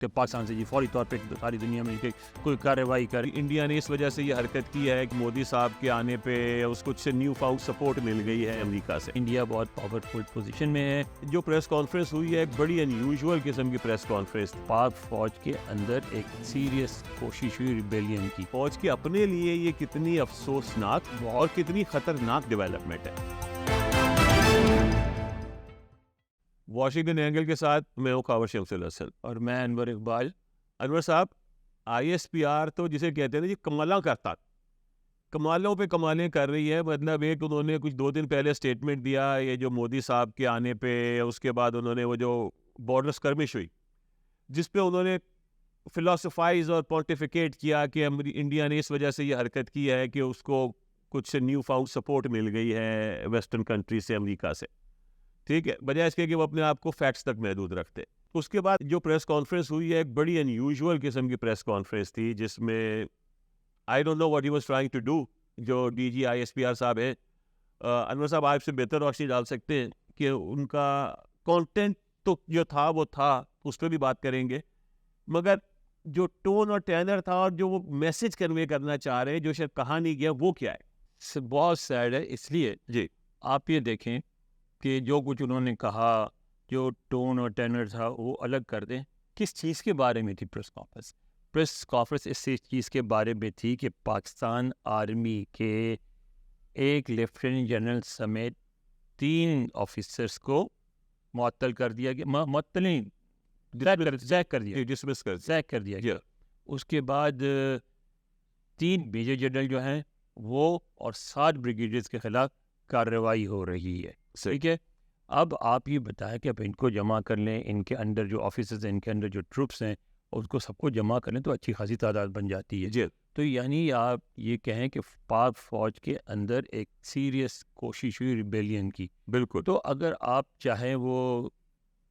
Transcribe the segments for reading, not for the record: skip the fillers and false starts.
کہ پاکستان سے فوری طور پہ ساری دنیا میں کوئی کارروائی کر. انڈیا نے اس وجہ سے یہ حرکت کی ہے کہ مودی صاحب کے آنے پہ اس کو نیو فاؤنڈ سپورٹ مل گئی ہے امریکہ سے. انڈیا بہت پاورفل پوزیشن میں ہے. جو پریس کانفرنس ہوئی ہے ایک بڑی انیوژول قسم کی پریس کانفرنس. پاک فوج کے اندر ایک سیریس کوشش ہوئی ریبیلین کی. فوج کے اپنے لیے یہ کتنی افسوسناک اور کتنی خطرناک ڈیولپمنٹ ہے. واشنگٹن اینگل کے ساتھ میں ہوں خاور شمس الحسن اور میں انور اقبال. انور صاحب, آئی ایس پی آر تو جسے کہتے ہیں نا کمالاں کرتا, کمالوں پہ کمالیں کر رہی ہے. مطلب ایک انہوں نے کچھ 2 دن پہلے اسٹیٹمنٹ دیا یہ جو مودی صاحب کے آنے پہ, اس کے بعد انہوں نے وہ جو بارڈر اسکرمش ہوئی جس پہ انہوں نے فلاسفائز اور پونٹیفیکیٹ کیا کہ انڈیا نے اس وجہ سے یہ حرکت کی ہے کہ اس کو کچھ نیو فاؤنڈ سپورٹ مل گئی ہے ویسٹرن کنٹری سے, امریکہ سے. ٹھیک ہے, بجائے اس کے کہ وہ اپنے آپ کو فیکٹس تک محدود رکھتے. اس کے بعد جو پریس کانفرنس ہوئی ہے ایک بڑی انیوژول قسم کی پریس کانفرنس تھی جس میں I don't know what he was trying to do. جو D G I S P R صاحب ہیں, انور صاحب آپ سے بہتر روشنی ڈال سکتے ہیں کہ ان کا کانٹینٹ تو جو تھا وہ تھا, اس پہ بھی بات کریں گے, مگر جو ٹون اور ٹینر تھا اور جو وہ میسج کنوے کرنا چاہ رہے ہیں جو شاید کہا نہیں گیا وہ کیا ہے. بہت سیڈ ہے. اس لیے جی آپ یہ دیکھیں کہ جو کچھ انہوں نے کہا, جو ٹون اور ٹینر تھا وہ الگ کر دیں. کس چیز کے بارے میں تھی پریس کانفرنس؟ پریس کانفرنس اس چیز کے بارے میں تھی کہ پاکستان آرمی کے ایک لیفٹیننٹ جنرل سمیت 3 آفیسرس کو معطل کر دیا گیا. معطل نہیں, زیک کر دیا, ڈسمس کر زیک کر دیا گیا. اس کے بعد 3 میجر جنرل جو ہیں وہ اور 7 بریگیڈیئرز کے خلاف کارروائی ہو رہی ہے. ٹھیک ہے, اب آپ یہ بتائیں کہ اب ان کو جمع کر لیں, ان کے اندر جو آفیسرز ہیں, ان کے اندر جو ٹروپس ہیں, اس کو سب کو جمع کر لیں تو اچھی خاصی تعداد بن جاتی ہے. جی. تو یعنی آپ یہ کہیں کہ پاک فوج کے اندر ایک سیریس کوشش ہوئی ریبیلین کی. بالکل. تو اگر آپ چاہے وہ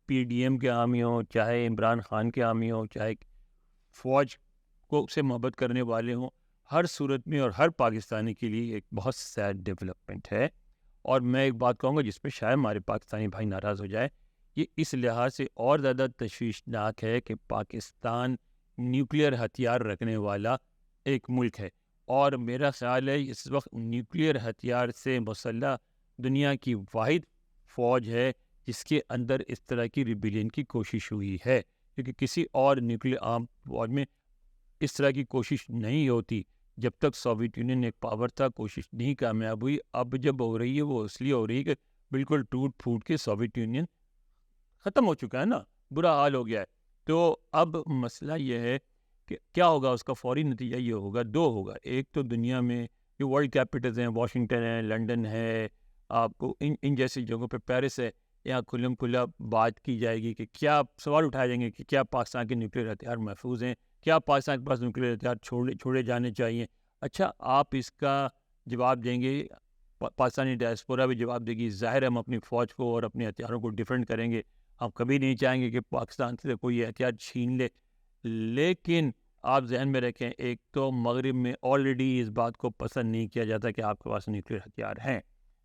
پی ڈی ایم کے حامی ہوں, چاہے عمران خان کے حامی ہوں, چاہے فوج کو سے محبت کرنے والے ہوں, ہر صورت میں اور ہر پاکستانی کے لیے ایک بہت سیڈ ڈیولپمنٹ ہے. اور میں ایک بات کہوں گا جس پہ شاید ہمارے پاکستانی بھائی ناراض ہو جائے, یہ اس لحاظ سے اور زیادہ تشویشناک ہے کہ پاکستان نیوکلیئر ہتھیار رکھنے والا ایک ملک ہے, اور میرا خیال ہے اس وقت نیوکلیئر ہتھیار سے مسلح دنیا کی واحد فوج ہے جس کے اندر اس طرح کی ریبیلین کی کوشش ہوئی ہے, کیونکہ کسی اور نیوکلیئر آرم فوج میں اس طرح کی کوشش نہیں ہوتی. جب تک سوویت یونین ایک پاور تھا کوشش نہیں کامیاب ہوئی. اب جب ہو رہی ہے وہ اس لیے ہو رہی ہے کہ بالکل ٹوٹ پھوٹ کے سوویت یونین ختم ہو چکا ہے نا, برا حال ہو گیا ہے. تو اب مسئلہ یہ ہے کہ کیا ہوگا, اس کا فوری نتیجہ یہ ہوگا, 2 ہوگا. ایک تو دنیا میں جو ورلڈ کیپٹلز ہیں, واشنگٹن ہے, لنڈن ہے, آپ کو ان جیسی جگہوں پہ پیرس ہے, یہاں کھلم کھلا بات کی جائے گی کہ کیا سوال اٹھائے جائیں گے کہ کیا پاکستان کے نیوکلیئر ہتھیار محفوظ ہیں, کیا پاکستان کے پاس نیوکلیئر ہتھیار چھوڑے جانے چاہیے. اچھا, آپ اس کا جواب دیں گے, پاکستانی ڈائسپورا بھی جواب دے گی. ظاہر ہے ہم اپنی فوج کو اور اپنے ہتھیاروں کو ڈیفینڈ کریں گے, ہم کبھی نہیں چاہیں گے کہ پاکستان سے کوئی ہتھیار چھین لے. لیکن آپ ذہن میں رکھیں, ایک تو مغرب میں آلریڈی اس بات کو پسند نہیں کیا جاتا کہ آپ کے پاس نیوکلیئر ہتھیار ہیں.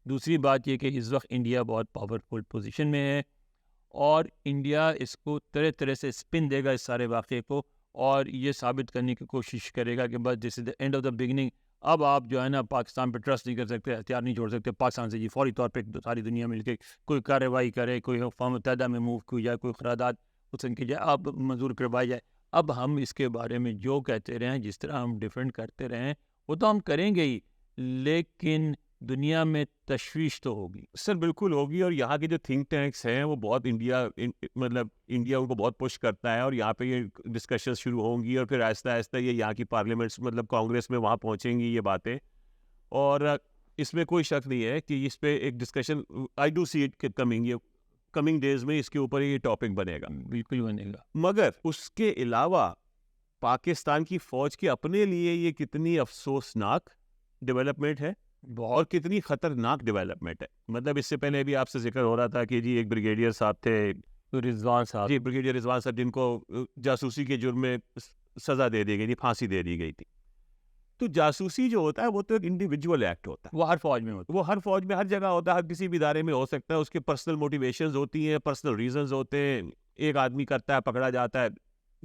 دوسری بات یہ کہ اس وقت انڈیا بہت پاورفل پوزیشن میں ہے, اور انڈیا اس کو طرح طرح سے اسپن دے گا اس سارے واقعے کو, اور یہ ثابت کرنے کی کوشش کرے گا کہ بس this is the end of the beginning. اب آپ جو ہے نا پاکستان پہ ٹرسٹ نہیں کر سکتے, ہتھیار نہیں چھوڑ سکتے. پاکستان سے فوری طور پہ ساری دنیا مل کے کوئی کارروائی کرے, کوئی اقوام متحدہ میں موو کی جائے, کوئی قرارداد حسن کی جائے, اب منظور کروائی جائے. اب ہم اس کے بارے میں جو کہتے رہیں, جس طرح ہم ڈیفینڈ کرتے رہیں, وہ تو ہم کریں گے ہی, لیکن دنیا میں تشویش تو ہوگی. سر بالکل ہوگی, اور یہاں کے جو تھنک ٹینکس ہیں وہ بہت انڈیا ان کو بہت پش کرتا ہے, اور یہاں پہ یہ ڈسکشن شروع ہوں گی, اور پھر آہستہ آہستہ یہ یہاں کی پارلیمنٹس کانگریس میں وہاں پہنچیں گی یہ باتیں. اور اس میں کوئی شک نہیں ہے کہ اس پہ ایک discussion I do see it coming days میں اس کے اوپر یہ ٹاپک بنے گا, بالکل بنے گا. مگر اس کے علاوہ پاکستان کی فوج کے اپنے لیے یہ کتنی افسوسناک ڈیولپمنٹ ہے اور کتنی خطرناک ڈیولپمنٹ ہے. مطلب اس سے پہلے بھی آپ سے ذکر ہو رہا تھا کہ جی ایک بریگیڈیئر صاحب تھے, رضوان صاحب, جی بریگیڈیئر رضوان صاحب, جن کو جاسوسی کے جرم میں سزا دے دی گئی تھی, پھانسی دے دی گئی تھی. تو جاسوسی جو ہوتا ہے وہ تو ایک انڈیویجول ایکٹ ہوتا ہے, وہ ہر فوج میں ہوتا ہے, وہ ہر فوج میں ہر جگہ ہوتا ہے, ہر کسی بھی ادارے میں ہو سکتا ہے. اس کے پرسنل موٹیویشنز ہوتی ہیں, پرسنل ریزنز ہوتے ہیں. ایک آدمی کرتا ہے, پکڑا جاتا ہے,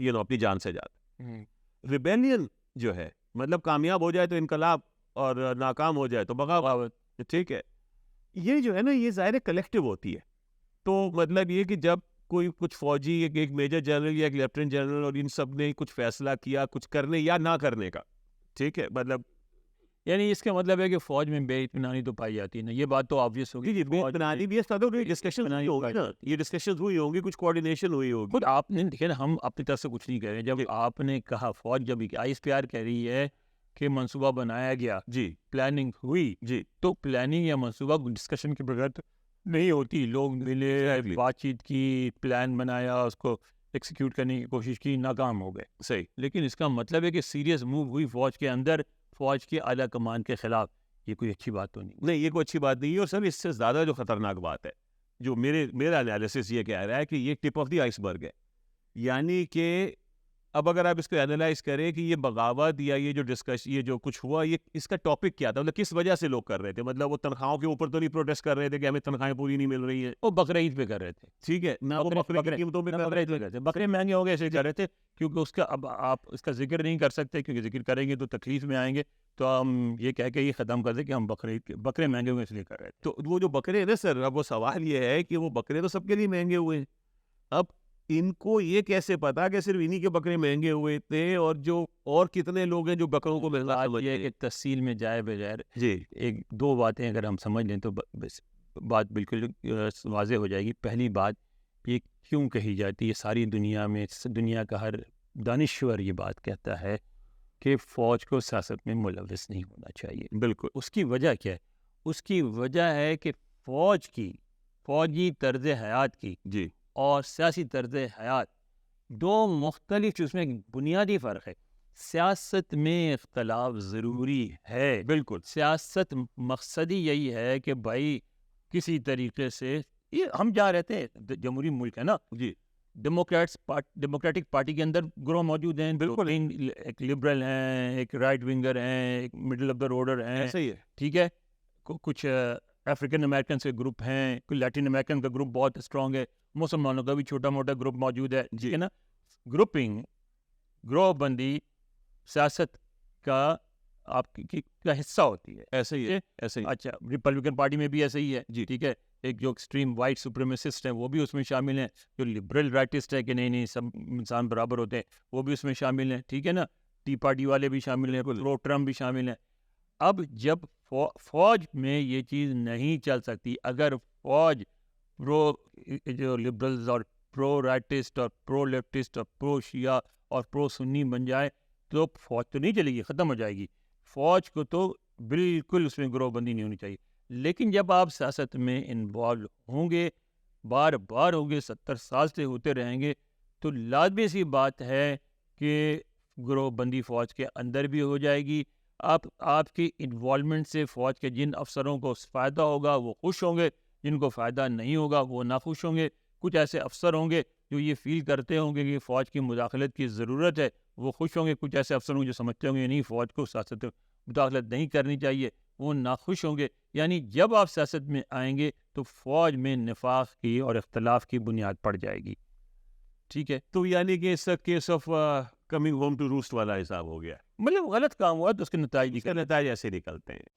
اپنی جان سے جاتا ہے. ریبیلین جو ہے مطلب کامیاب ہو جائے تو انقلاب اور ناکام ہو جائے تو بغاوت. ٹھیک ہے, یہ جو ہے نا یہ ظاہر کلیکٹیو ہوتی ہے. تو مطلب یہ کہ جب کوئی کچھ فوجی ایک میجر جنرل یا ایک لیفٹیننٹ جنرل اور ان سب نے کچھ فیصلہ کیا کچھ کرنے یا نہ کرنے کا, ٹھیک ہے, مطلب یعنی اس کا مطلب ہے کہ فوج میں بے اطمینانی تو پائی جاتی ہے نا, یہ بات تو آبویس ہوگی. یہ ڈسکشن ہوئی ہوں گی, کچھ کوآرڈینیشن ہوئی ہوگی. خود آپ نے دیکھے نا, ہم اپنی طرف سے کچھ نہیں کہہ رہے. جب آپ نے کہا فوج, جب ISPR کہہ رہی ہے کہ منصوبہ بنایا گیا, جی پلاننگ ہوئی, جی, تو پلاننگ یا منصوبہ ڈسکشن کے بغیر نہیں ہوتی. لوگ ملے, بات چیت کی, پلان بنایا, اس کو ایکسیکیوٹ کرنے کی کوشش کی, ناکام ہو گئے. صحیح. لیکن اس کا مطلب ہے کہ سیریس موو ہوئی فوج کے اندر, فوج کے اعلیٰ کمان کے خلاف. یہ کوئی اچھی بات تو نہیں. یہ کوئی اچھی بات نہیں ہے. اور سر اس سے زیادہ جو خطرناک بات ہے, جو میرا انالیسس یہ کہہ رہا ہے کہ یہ ٹپ آف دی آئس برگ ہے. یعنی کہ اب اگر آپ اس کو اینالائز کریں کہ یہ بغاوت یا یہ جو کچھ ہوا, یہ اس کا ٹاپک کیا تھا, مطلب کس وجہ سے لوگ کر رہے تھے. مطلب وہ تنخواہوں کے اوپر تو نہیں پروٹیسٹ کر رہے تھے کہ ہمیں تنخواہیں پوری نہیں مل رہی ہیں, وہ بقرعید پہ کر رہے تھے. ٹھیک ہے نا, وہ بکرے کی قیمتوں پہ کر رہے تھے. بکرے مہنگے ہو گئے اسے کر رہے تھے, کیونکہ اس کا اب آپ اس کا ذکر نہیں کر سکتے, کیونکہ ذکر کریں گے تو تکلیف میں آئیں گے. تو ہم یہ کہہ کے یہ ختم کر دیں کہ ہم بکرے مہنگے ہوئے اس لیے کر رہے تھے. تو وہ جو بکرے ہیں نا سر, اب وہ سوال یہ ہے کہ وہ بکرے تو سب کے لیے مہنگے ہوئے ہیں. اب ان کو یہ کیسے پتا کہ صرف انہی کے بکرے مہنگے ہوئے تھے, اور کتنے لوگ ہیں جو بکروں کو مہنگا یہ کہ تفصیل میں جائے بغیر جی ایک دو باتیں اگر ہم سمجھ لیں تو بات بالکل واضح ہو جائے گی. پہلی بات, یہ کیوں کہی جاتی ہے ساری دنیا میں, دنیا کا ہر دانشور یہ بات کہتا ہے کہ فوج کو سیاست میں ملوث نہیں ہونا چاہیے. بالکل. اس کی وجہ کیا ہے؟ اس کی وجہ ہے کہ فوجی طرز حیات کی جی اور سیاسی طرز حیات دو مختلف, اس میں بنیادی فرق ہے. سیاست میں اختلاف ضروری ہے, بالکل. سیاست مقصدی یہی ہے کہ بھائی کسی طریقے سے, یہ ہم جہاں رہتے ہیں جمہوری ملک ہے نا, جی, ڈیموکریٹک پارٹی کے اندر گروہ موجود ہیں. بالکل. ایک لبرل ہیں, ایک رائٹ ونگر ہیں, ایک مڈل آف دا روڈر ہیں. صحیح ہے. ٹھیک ہے, کچھ افریقن امریکن سے گروپ ہیں, کچھ لیٹن امریکن کا گروپ بہت اسٹرانگ ہے, مسلمانوں کا بھی چھوٹا موٹا گروپ موجود ہے. ٹھیک ہے نا. گروہ بندی سیاست کا آپ کا حصہ ہوتی ہے. ایسے ہی ہے, ایسے ہی. اچھا, ریپبلکن پارٹی میں بھی ایسے ہی ہے. جی, ٹھیک ہے. ایک جو ایکسٹریم وائٹ سپریمیسسٹ ہیں وہ بھی اس میں شامل ہیں, جو لبرل رائٹسٹ ہے کہ نہیں سب انسان برابر ہوتے ہیں وہ بھی اس میں شامل ہیں. ٹھیک ہے نا. ٹی پارٹی والے بھی شامل ہیں, پرو ٹرمپ بھی شامل ہیں. اب جب فوج میں یہ چیز نہیں چل سکتی, اگر فوج جو لبرلز اور پرو رائٹسٹ اور پرو لیفٹسٹ اور پرو شیعہ اور پرو سنی بن جائے تو فوج تو نہیں چلے گی, ختم ہو جائے گی. فوج کو تو بالکل اس میں گروہ بندی نہیں ہونی چاہیے. لیکن جب آپ سیاست میں انوالو ہوں گے, بار بار ہوں گے, 70 سال سے ہوتے رہیں گے, تو لازمی سی بات ہے کہ گروہ بندی فوج کے اندر بھی ہو جائے گی. آپ کی انوالومنٹ سے فوج کے جن افسروں کو فائدہ ہوگا وہ خوش ہوں گے, جن کو فائدہ نہیں ہوگا وہ ناخوش ہوں گے. کچھ ایسے افسر ہوں گے جو یہ فیل کرتے ہوں گے کہ فوج کی مداخلت کی ضرورت ہے, وہ خوش ہوں گے. کچھ ایسے افسر ہوں گے جو سمجھتے ہوں گے نہیں فوج کو سیاست میں مداخلت نہیں کرنی چاہیے, وہ ناخوش ہوں گے. یعنی جب آپ سیاست میں آئیں گے تو فوج میں نفاق کی اور اختلاف کی بنیاد پڑ جائے گی. ٹھیک ہے. تو یعنی کہ اس case of coming home to roost والا حساب ہو گیا, مطلب غلط کام ہوا تو اس کے نتائج ایسے نکلتے ہیں.